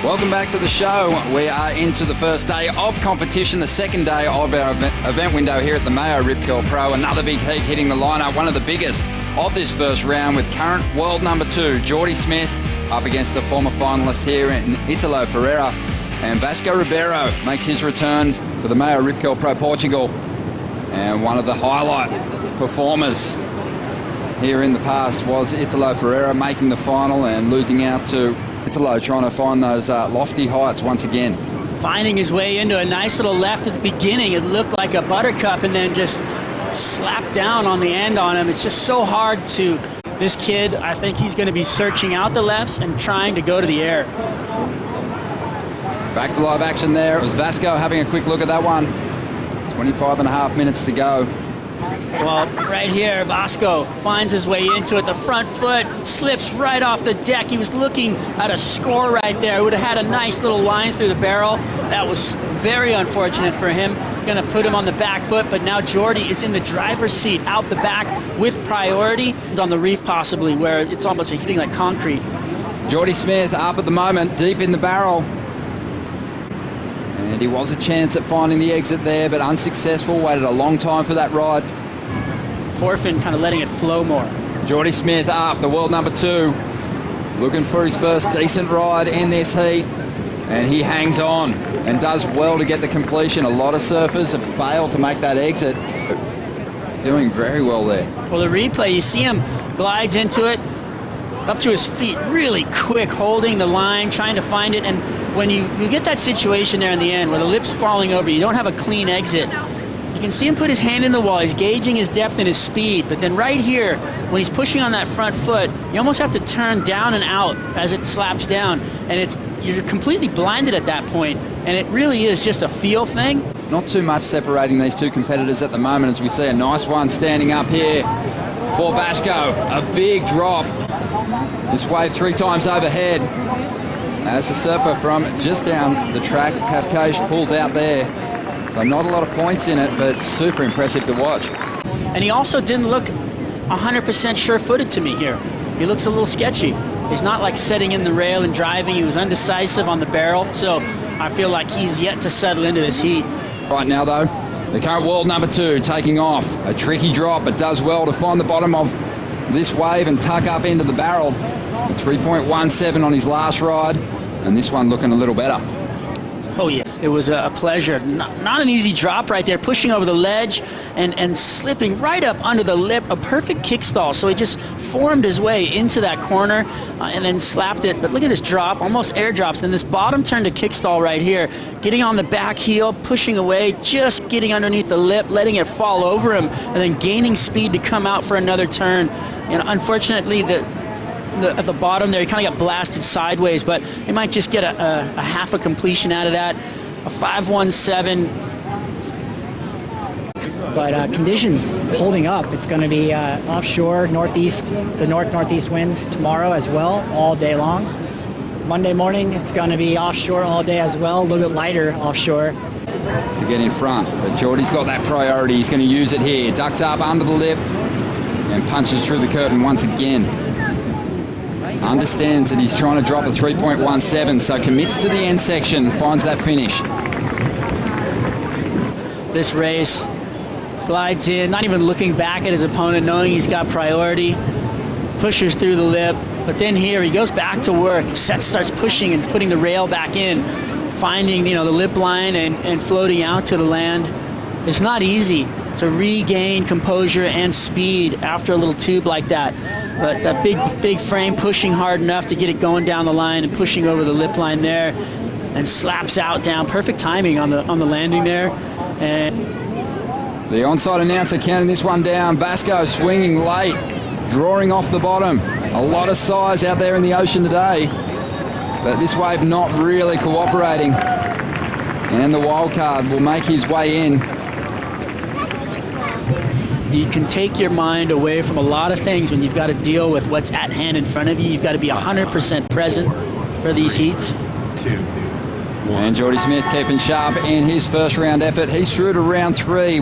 Welcome back to the show. We are into the first day of competition, the second day of our event window here at the MEO Rip Curl Pro. Another big heat hitting the lineup, one of the biggest of this first round, with current world number 2, Jordy Smith, up against a former finalist here in Italo, Ferreira. And Vasco Ribeiro makes his return for the MEO Rip Curl Pro Portugal. And one of the highlight performers here in the past was Italo Ferreira, making the final and losing out to Italo, trying to find those lofty heights once again. Finding his way into a nice little left at the beginning. It looked like a buttercup and then just slapped down on the end on him. It's just so hard to... This kid, I think he's going to be searching out the lefts and trying to go to the air. Back to live action there. It was Vasco having a quick look at that one. 25.5 minutes to go. Well, right here, Vasco finds his way into it. The front foot slips right off the deck. He was looking at a score right there. He would have had a nice little line through the barrel. That was very unfortunate for him. Going to put him on the back foot, but now Jordy is in the driver's seat out the back with priority on the reef possibly, where it's almost hitting like concrete. Jordy Smith up at the moment, deep in the barrel. And he was a chance at finding the exit there, but unsuccessful. Waited a long time for that ride. Forefin kind of letting it flow more. Jordy Smith up, the world number 2, looking for his first decent ride in this heat, and he hangs on and does well to get the completion. A lot of surfers have failed to make that exit, but doing very well there. Well, the replay, you see him glides into it, up to his feet, really quick, holding the line, trying to find it, and when you get that situation there in the end where the lip's falling over, you don't have a clean exit. You can see him put his hand in the wall. He's gauging his depth and his speed. But then right here, when he's pushing on that front foot, you almost have to turn down and out as it slaps down. And you're completely blinded at that point. And it really is just a feel thing. Not too much separating these two competitors at the moment, as we see a nice one standing up here for Vasco. A big drop. This wave 3 times overhead. As the surfer from just down the track at Cascade pulls out there. So not a lot of points in it, but super impressive to watch. And he also didn't look 100% sure-footed to me here. He looks a little sketchy. He's not like setting in the rail and driving. He was undecisive on the barrel. So I feel like he's yet to settle into this heat. Right now, though, the current world number 2 taking off. A tricky drop, but does well to find the bottom of this wave and tuck up into the barrel. A 3.17 on his last ride, and this one looking a little better. Oh yeah, it was a pleasure. Not an easy drop right there, pushing over the ledge and slipping right up under the lip. A perfect kickstall, so he just formed his way into that corner and then slapped it. But look at this drop, almost airdrops. And this bottom turn to kickstall right here, getting on the back heel, pushing away, just getting underneath the lip, letting it fall over him, and then gaining speed to come out for another turn. And unfortunately, at the bottom there, he kind of got blasted sideways, but he might just get a half a completion out of that. A 5.17. But conditions holding up. It's going to be offshore, northeast, the northeast winds tomorrow as well, all day long. Monday morning, it's going to be offshore all day as well, a little bit lighter offshore. To get in front, but Jordy's got that priority. He's going to use it here. Ducks up under the lip and punches through the curtain once again. Understands that he's trying to drop a 3.17, so commits to the end section, finds that finish. This race, glides in, not even looking back at his opponent, knowing he's got priority, pushes through the lip, but then here he goes back to work, starts pushing and putting the rail back in, finding the lip line and floating out to the land. It's not easy to regain composure and speed after a little tube like that. But that big frame pushing hard enough to get it going down the line and pushing over the lip line there, and slaps out down. Perfect timing on the landing there. And the onside announcer counting this one down. Vasco swinging late, drawing off the bottom. A lot of size out there in the ocean today, but this wave not really cooperating. And the wild card will make his way in. You can take your mind away from a lot of things when you've got to deal with what's at hand in front of you. You've got to be 100% present for these heats. 2, 1. And Jordy Smith keeping sharp in his first round effort. He's through to round 3.